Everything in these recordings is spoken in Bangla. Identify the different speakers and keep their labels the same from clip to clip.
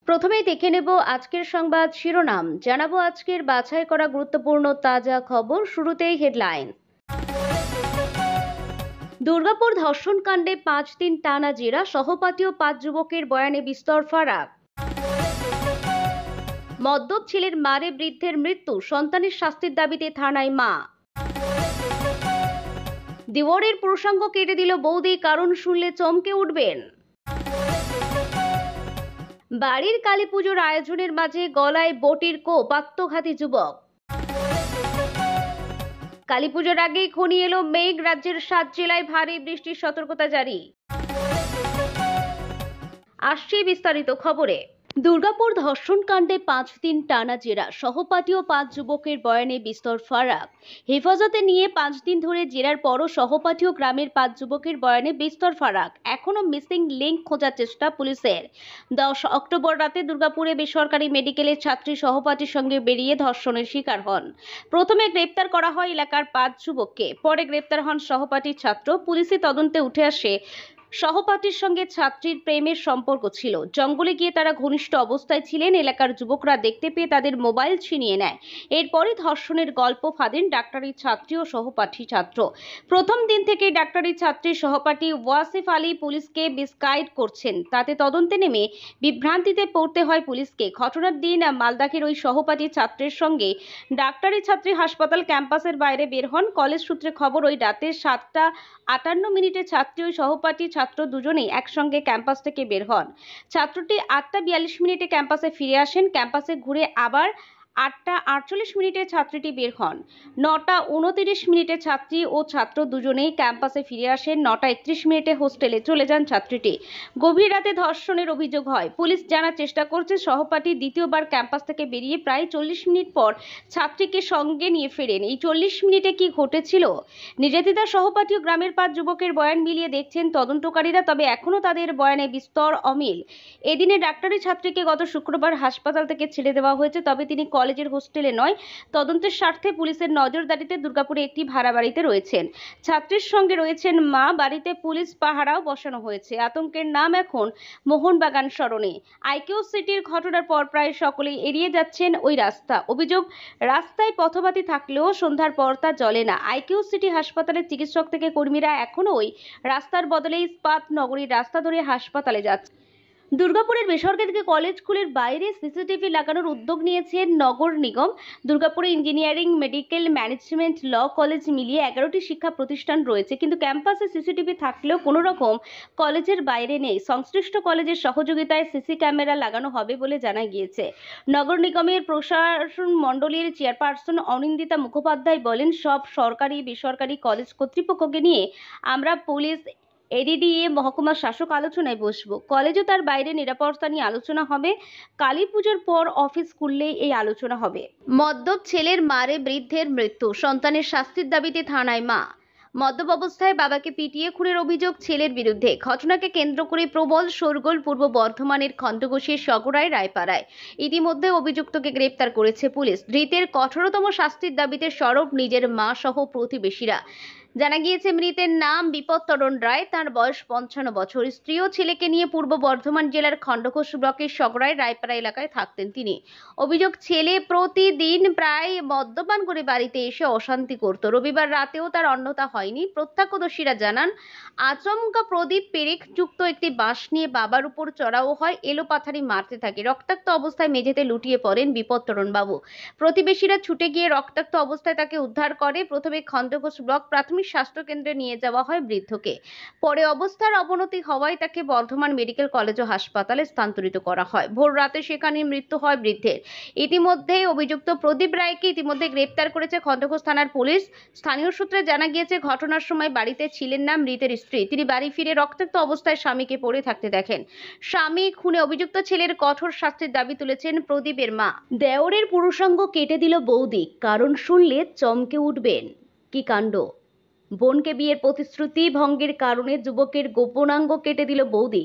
Speaker 1: প্রথমেই দেখে নেব আজকের সংবাদ শিরোনাম, জানাবো আজকের বাছাই করা গুরুত্বপূর্ণ তাজা খবর। শুরুতেই হেডলাইন। দুর্গাপুর ধর্ষণ কাণ্ডে 5 দিন টানা জেরা, সহপাঠী ও 5 যুবকের বয়ানে বিস্তর ফারাক। মদ্যপ ছেলের মারে বৃদ্ধের মৃত্যু, সন্তানের শাস্তির দাবিতে থানায় মা। দেওরের প্রসঙ্গ কেটে দিল বৌদি, কারণ শুনলে চমকে উঠবেন। বাড়ির কালী পুজোর আয়োজনের মাঝে গলায় বটির কোপ, আত্মঘাতী যুবক। কালী পুজোর আগেই খনি এলো মেঘ, রাজ্যের 7 জেলায় ভারী বৃষ্টির সতর্কতা জারি। আসছে বিস্তারিত খবরে। দুর্গাপুর ধর্ষণ কাণ্ডে 5 দিন টানা জেরা, সহপাঠী ও 5 যুবকের বয়ানে বিস্তর ফারাক। হেফাজতে নিয়ে 5 দিন ধরে জেরার পরও সহপাঠী ও গ্রামের 5 যুবকের বয়ানে বিস্তর ফারাক। এখনো মিসিং লিঙ্ক খোঁজার চেষ্টা পুলিশের। 10 অক্টোবর রাতে দুর্গাপুরে বেসরকারি মেডিকেলের ছাত্রী সহপাঠীর সঙ্গে বেরিয়ে ধর্ষণের শিকার হন। প্রথমে গ্রেপ্তার করা হয় এলাকার 5 যুবককে, পরে গ্রেপ্তার হন সহপাঠীর ছাত্র। পুলিশি তদন্তে উঠে আসে সহপাঠীর সঙ্গে ছাত্রীর প্রেমের সম্পর্ক ছিল। জঙ্গলে গিয়ে তারা ঘনিষ্ঠ অবস্থায় ছিলেন। এলাকার যুবকরা দেখতে পেয়ে তাদের মোবাইল ছিনিয়ে নেয়। এরপরই ধর্ষণের গল্প ফাঁদেন ডাক্তারি ছাত্রী ও সহপাঠী ছাত্র। প্রথম দিন থেকেই ডাক্তারি ছাত্রীর সহপাঠী ওয়াসিফ আলী পুলিশকে মিসগাইড করছেন। তাতে তদন্তে নেমে বিভ্রান্তিতে পড়তে হয় পুলিশকে। ঘটনার দিন মালদাকের ওই সহপাঠী ছাত্রের সঙ্গে ডাক্তারি ছাত্রী হাসপাতাল ক্যাম্পাসের বাইরে বের হন। কলেজ সূত্রে খবর, ওই রাতে 7:58 ছাত্রী ওই সহপাঠী ছাত্র দুজনেই একসঙ্গে ক্যাম্পাস থেকে বের হন। ছাত্রটি 8:42 ক্যাম্পাসে ফিরে আসেন। ক্যাম্পাসে ঘুরে আবার 8:48 ছাত্রীটি বের হন। 9:29 ছাত্রী ও ছাত্র দুজনেই ক্যাম্পাসে ফিরে আসেন। 9:31 হোস্টেলে চলে যান ছাত্রীটি। গভীর রাতে ধর্ষণের অভিযোগ হয়। পুলিশ জানার চেষ্টা করছে, সহপাঠী দ্বিতীয়বার ক্যাম্পাস থেকে বেরিয়ে প্রায় 40 মিনিট পর ছাত্রীকে সঙ্গে নিয়ে ফেরেন। এই 40 মিনিটে কি ঘটেছিল? নির্যাতিতা সহপাঠী ও গ্রামের 5 যুবকের বয়ান মিলিয়ে দেখছেন তদন্তকারীরা, তবে এখনো তাদের বয়ানে বিস্তর অমিল। এদিনে ডাক্তারি ছাত্রীকে গত শুক্রবার হাসপাতাল থেকে ছেড়ে দেওয়া হয়েছে, তবে তিনি কলেজের হোস্টেলে নয়। তদন্তের স্বার্থে পুলিশের নজরদারিতে দুর্গাপুরে একটি ভাড়া বাড়িতে রয়েছেন। ছাত্রীর সঙ্গে রয়েছেন মা। বাড়িতে পুলিশ পাহারাও বসানো হয়েছে। আতঙ্কের নাম এখন মোহনবাগান সরণি। আইকিউ সিটির ঘটনার পর প্রায় সকলেই এড়িয়ে যাচ্ছেন ওই রাস্তা। অভিযোগ, রাস্তায় পথবাতি থাকলেও সন্ধ্যার পর তা জ্বলে না। আইকিউ সিটি হাসপাতালের চিকিৎসক থেকে কর্মীরা এখনো ওই রাস্তার বদলে ইস্পাত নগরীর রাস্তা ধরে হাসপাতালে যাচ্ছে। দুর্গাপুরের বেসরকারি কলেজগুলির বাইরে সিসিটিভি লাগানোর উদ্যোগ নিয়েছে নগর নিগম। দুর্গাপুরে engineering, medical, management, law college মিলিয়ে 11টি শিক্ষা প্রতিষ্ঠান রয়েছে, কিন্তু ক্যাম্পাসে সিসিটিভি থাকলেও কোনো রকম কলেজের বাইরে নেই। সংশ্লিষ্ট কলেজের সহযোগিতায় সিসি ক্যামেরা লাগানো হবে বলে জানা গিয়েছে। নগর নিগমের প্রশাসন মণ্ডলীর চেয়ারপারসন অনিন্দিতা মুখোপাধ্যায় বলেন, সব সরকারি বেসরকারি কলেজ কর্তৃপক্ষকে নিয়ে আমরা পুলিশ, এডিডিএ, মহকুমা শাসক আলোচনায় বসবো। কলেজও তার বাইরে নিরাপত্তা নিয়ে আলোচনা হবে। কালী পুজোর পর অফিস খুললেই এই আলোচনা হবে। মদ্যপ ছেলের মারে বৃদ্ধের মৃত্যু, সন্তানের শাস্তির দাবিতে থানায় মা। মদ্যপ অবস্থায় বাবাকে পিটিয়ে খুনের অভিযোগ ছেলের বিরুদ্ধে। ঘটনাকে কেন্দ্র করে প্রবল শোরগোল পূর্ব বর্ধমানের খণ্ডঘোষের সগড়ায় রায়পাড়ায়। ইতিমধ্যে অভিযুক্তকে গ্রেপ্তার করেছে পুলিশ। ধৃতের কঠোরতম শাস্তির দাবিতে সরব নিজের মা সহ প্রতিবেশীরা। জানা গিয়েছে, মৃতের নাম বিপত্তরণ রায়। তার বয়স 55 বছর। স্ত্রী ও ছেলেকে নিয়ে পূর্ব বর্ধমান জেলার খণ্ডঘোষ ব্লকের সগড়ায় রায়পাড়া এলাকায় থাকতেন তিনি। অভিযোগ, ছেলে প্রতিদিন প্রায় মদ্যপান করে বাড়িতে এসে অশান্তি করত। রবিবার রাতেও তার অন্যথা হয়নি। প্রত্যক্ষদর্শীরা জানান, আচমকা প্রদীপ পেরেক যুক্ত একটি বাঁশ নিয়ে বাবার উপর চড়াও হয়, এলোপাথারি মারতে থাকে। রক্তাক্ত অবস্থায় মেঝেতে লুটিয়ে পড়েন বিপত্তরণ বাবু। প্রতিবেশীরা ছুটে গিয়ে রক্তাক্ত অবস্থায় তাকে উদ্ধার করে। প্রথমে খণ্ডঘোষ ব্লক প্রাথমিক স্বাস্থ্য কেন্দ্রে নিয়ে যাওয়া হয় বৃদ্ধকে। পরে অবস্থার অবনতি হওয়ায় তাকে বর্ধমান মেডিকেল কলেজ ও হাসপাতালে স্থানান্তরিত করা হয়। ভোর রাতে সেখানে মৃত্যু হয় বৃদ্ধের। ইতিমধ্যে অভিযুক্ত প্রদীপ রায়কে গ্রেপ্তার করেছে খণ্ডঘোষ থানার পুলিশ। স্থানীয় সূত্রে জানা গিয়েছে, ঘটনার সময় বাড়িতে ছিলেন না মৃতের স্ত্রী। তিনি বাড়ি ফিরে রক্তাক্ত অবস্থায় স্বামীকে পড়ে থাকতে দেখেন। স্বামী খুনে অভিযুক্ত ছেলের কঠোর শাস্তির দাবি তুলেছেন প্রদীপের মা। দেওরের পুরুষাঙ্গ কেটে দিল বৌদি, কারণ শুনলে চমকে উঠবেন। কি কাণ্ড! বোনকে বিয়ের প্রতিশ্রুতি ভঙ্গের কারণে যুবকের গোপনাঙ্গ কেটে দিল বৌদি।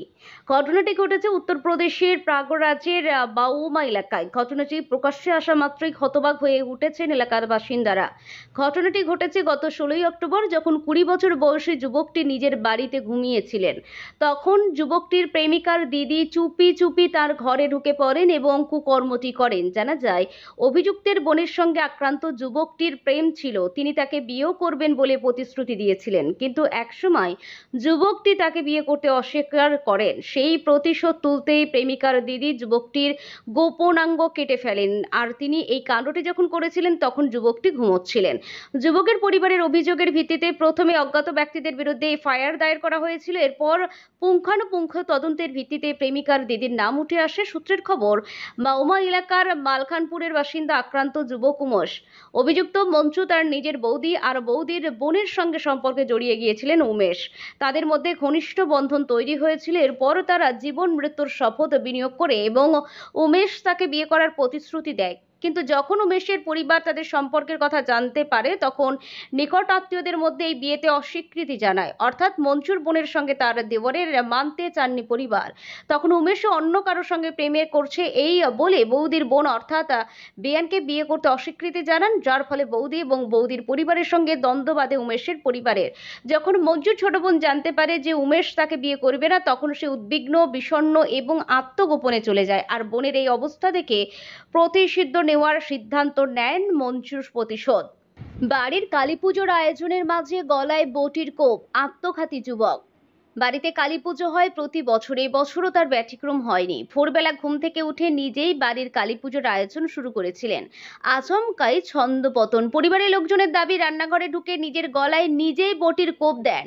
Speaker 1: ঘটনাটি ঘটেছে উত্তরপ্রদেশের প্রয়াগরাজের বাউমা এলাকায়। ঘটনাটি প্রকাশ্যে আসা মাত্রই হতবাক হয়ে উঠেছেন এলাকার বাসিন্দারা। ঘটনাটি ঘটেছে গত 16ই অক্টোবর, যখন 20 বছর বয়সী যুবকটি নিজের বাড়িতে ঘুমিয়েছিলেন। তখন যুবকটির প্রেমিকার দিদি চুপি চুপি তার ঘরে ঢুকে পড়েন এবং কুকর্মটি করেন। জানা যায়, অভিযুক্তের বোনের সঙ্গে আক্রান্ত যুবকটির প্রেম ছিল। তিনি তাকে বিয়েও করবেন বলে প্রতিশ্রুতি দিয়েছিলেন, কিন্তু একসময় যুবকটি তাকে বিয়ে করতে অস্বীকার করেন। সেই প্রতিশোধ তুলতেই প্রেমিকার দিদি যুবকটির গোপনাঙ্গ কেটে ফেলেন। আর তিনি এই কাণ্ডটি যখন করেছিলেন তখন যুবকটি ঘুমোচ্ছিলেন। যুবকের পরিবারের অভিযোগের ভিত্তিতে প্রথমে অজ্ঞাত ব্যক্তিদের বিরুদ্ধে এফআইআর দায়ের করা হয়েছিল। এরপর পুঙ্খানুপুঙ্খ তদন্তের ভিত্তিতে প্রেমিকার দিদির নাম উঠে আসে। সূত্রের খবর, বাউমা এলাকার মালখানপুরের বাসিন্দা আক্রান্ত যুবক উমেশ। অভিযুক্ত মঞ্চু তার নিজের বৌদি আর বৌদির বোনের সঙ্গে সম্পর্কে জড়িয়ে গিয়েছিলেন উমেশ। তাদের মধ্যে ঘনিষ্ঠ বন্ধন তৈরি হয়েছিল। এরপর তারা জীবন মৃত্যুর শপথ বিনিয়োগ করে এবং উমেশ তাকে বিয়ে করার প্রতিশ্রুতি দেয়। কিন্তু যখন উমেশের পরিবার তাদের সম্পর্কের কথা জানতে পারে, তখন নিকট আত্মীয়দের মধ্যে এই বিয়েতে অস্বীকৃতি জানায়। অর্থাৎ মঞ্চুর বোনের সঙ্গে তার দেওরের মানতে চাননি পরিবার। তখন উমেশও অন্য কারোর সঙ্গে প্রেমে করছে এই বলে বৌদির বোন অর্থাৎ বেয়ানকে বিয়ে করতে অস্বীকৃতি জানান, যার ফলে বৌদি এবং বৌদির পরিবারের সঙ্গে দ্বন্দ্ব বাধে উমেশের পরিবারের। যখন মঞ্জুর ছোট বোন জানতে পারে যে উমেশ তাকে বিয়ে করবে না, তখন সে উদ্বিগ্ন, বিষণ্ণ এবং আত্মগোপনে চলে যায়। আর বোনের এই অবস্থা দেখে প্রতিশোধ নেওয়ার সিদ্ধান্ত নেন মঞ্জুর। প্রতিশোধ বাড়ির কালীপুজোর আয়োজনের মাঝে গলায় বটির কোপ, আত্মঘাতী যুবক। বাড়িতে কালী পুজো হয় প্রতি বছর, এই বছরও তার ব্যতিক্রম হয়নি। ভোরবেলা ঘুম থেকে উঠে নিজেই বাড়ির কালী পুজোর আয়োজন শুরু করেছিলেন। আচমকাই ছন্দপতন। পরিবারের লোকজনের দাবি, রান্নাঘরে ঢুকে নিজের গলায় নিজেই বটির কোপ দেন।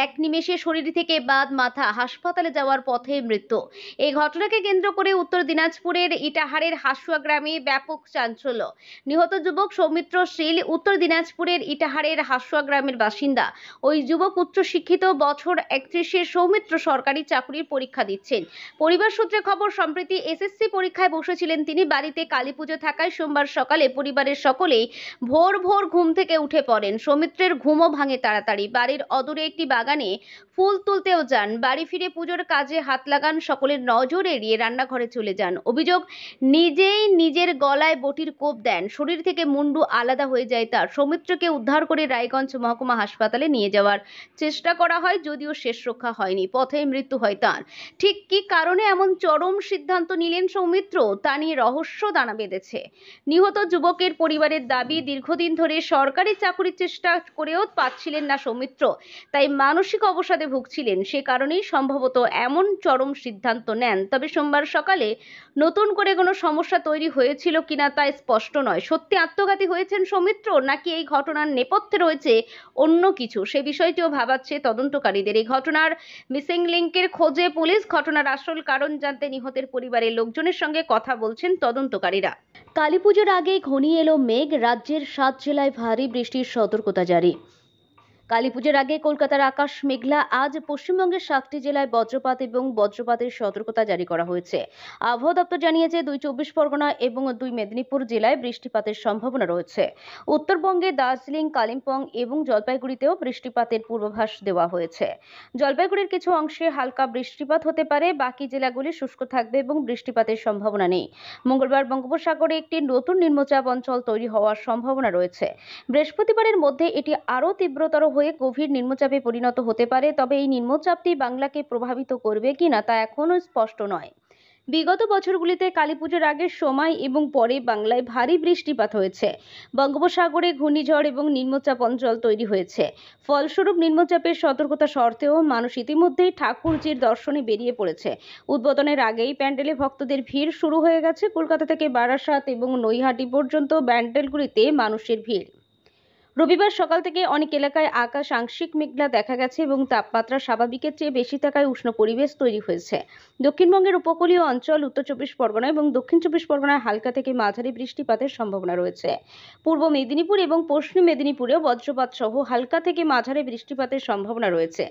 Speaker 1: এক নিমেষে শরীর থেকে বাদ মাথা, হাসপাতালে যাওয়ার পথে মৃত্যু। এই ঘটনাকে কেন্দ্র করে উত্তর দিনাজপুরের ইটাহারের হাসুয়া গ্রামে ব্যাপক চাঞ্চল্য। নিহত যুবক সৌমিত্র শীল উত্তর দিনাজপুরের ইটাহারের হাসুয়া গ্রামের বাসিন্দা। ওই যুবক উচ্চশিক্ষিত, বছর 31। সৌমিত্র সরকারি চাকরির পরীক্ষা দিচ্ছেন। পরিবার সূত্রে খবর, সম্প্রতি এসএসসি পরীক্ষায় বসেছিলেন তিনি। বাড়িতে কালী পুজো থাকায় সোমবার সকালে পরিবারের সকলেই ভোর ভোর ঘুম থেকে উঠে পড়েন। সৌমিত্রের ঘুমও ভাঙে তাড়াতাড়ি। বাড়ির অদূরে একটি বাগানে ফুল তুলতেও যান। বাড়ি ফিরে পুজোর কাজে হাত লাগান। সকলের নজর এড়িয়ে রান্নাঘরে চলে যান। অভিযোগ, নিজেই নিজের গলায় বটির কোপ দেন। শরীর থেকে মুন্ডু আলাদা হয়ে যায় তার। সৌমিত্রকে উদ্ধার করে রায়গঞ্জ মহকুমা হাসপাতালে নিয়ে যাওয়ার চেষ্টা করা হয়, যদিও শেষ রক্ষা হয়নি। পথে মৃত্যু হয় তার। ঠিক কি কারণে এমন চরম সিদ্ধান্ত নিলেন সৌমিত্র, তা নিয়ে রহস্য দানা বেঁধেছে। নিহত যুবকের পরিবারের দাবি, দীর্ঘদিন ধরে সরকারি চাকরির চেষ্টা করেও পাচ্ছিলেন না সৌমিত্র, তাই মানসিক অবসাদে ভুগছিলেন। সে কারণেই সম্ভবত এমন চরম সিদ্ধান্ত নেন। তবে সোমবার সকালে নতুন করে কোনো সমস্যা তৈরি হয়েছিল কিনা তা স্পষ্ট নয়। সত্যি আত্মঘাতী হয়েছেন সৌমিত্র, নাকি এই ঘটনার নেপথ্যে রয়েছে অন্য কিছু, সে বিষয়টিও ভাবাচ্ছে তদন্তকারীদের। এই ঘটনার মিসিং লিঙ্কের খোঁজে পুলিশ। ঘটনার আসল কারণ জানতে নিহতের পরিবারের লোকজনের সঙ্গে কথা বলছেন তদন্তকারীরা। কালীপুজোর আগেই ঘনিয়ে এলো মেঘ, রাজ্যের 7 জেলায় ভারী বৃষ্টির সতর্কতা জারি। কালীপুজোর আগে কলকাতার আকাশ মেঘলা। আজ পশ্চিমবঙ্গের 7টি জেলায় বজ্রপাত এবং বজ্রপাতের সতর্কতা জারি করা হয়েছে। আবহাওয়া দপ্তর জানিয়েছে, 2 চব্বিশ পরগনা এবং 2 মেদিনীপুর জেলায় বৃষ্টিপাতের সম্ভাবনা রয়েছে। উত্তরবঙ্গে দার্জিলিং, কালিম্পং এবং জলপাইগুড়িতেও বৃষ্টিপাতের পূর্বাভাস দেওয়া হয়েছে। জলপাইগুড়ির কিছু অংশে হালকা বৃষ্টিপাত হতে পারে, বাকি জেলাগুলি শুষ্ক থাকবে এবং বৃষ্টিপাতের সম্ভাবনা নেই। মঙ্গলবার বঙ্গোপসাগরে একটি নতুন নিম্নচাপ অঞ্চল তৈরি হওয়ার সম্ভাবনা রয়েছে। বৃহস্পতিবারের মধ্যে এটি আরও তীব্রতর হয়ে গভীর নিম্নচাপে পরিণত হতে পারে। তবে এই নিম্নচাপটি বাংলাকে প্রভাবিত করবে কিনা তা এখনও স্পষ্ট নয়। বিগত বছরগুলিতে কালীপুজোর আগের সময় এবং পরে বাংলায় ভারী বৃষ্টিপাত হয়েছে। বঙ্গোপসাগরে ঘূর্ণিঝড় এবং নিম্নচাপ অঞ্চল তৈরি হয়েছে। ফলস্বরূপ নিম্নচাপের সতর্কতা সত্ত্বেও মানুষ ইতিমধ্যেই ঠাকুরজির দর্শনে বেরিয়ে পড়েছে। উদ্বোধনের আগেই প্যান্ডেলে ভক্তদের ভিড় শুরু হয়ে গেছে। কলকাতা থেকে বারাসাত এবং নৈহাটি পর্যন্ত প্যান্ডেলগুলিতে মানুষের ভিড়। রবিবার সকাল থেকে অনেক এলাকায় আকাশ আংশিক মেঘলা দেখা গেছে এবং তাপমাত্রা স্বাভাবিকের চেয়ে বেশি থাকায় উষ্ণ পরিবেশ তৈরি হয়েছে। দক্ষিণবঙ্গের উপকূলীয় অঞ্চল, উত্তর চব্বিশ পরগনা এবং দক্ষিণ চব্বিশ পরগনায় হালকা থেকে মাঝারি বৃষ্টিপাতের সম্ভাবনা রয়েছে। পূর্ব মেদিনীপুর এবং পশ্চিম মেদিনীপুরেও বজ্রপাত সহ হালকা থেকে মাঝারি বৃষ্টিপাতের সম্ভাবনা রয়েছে।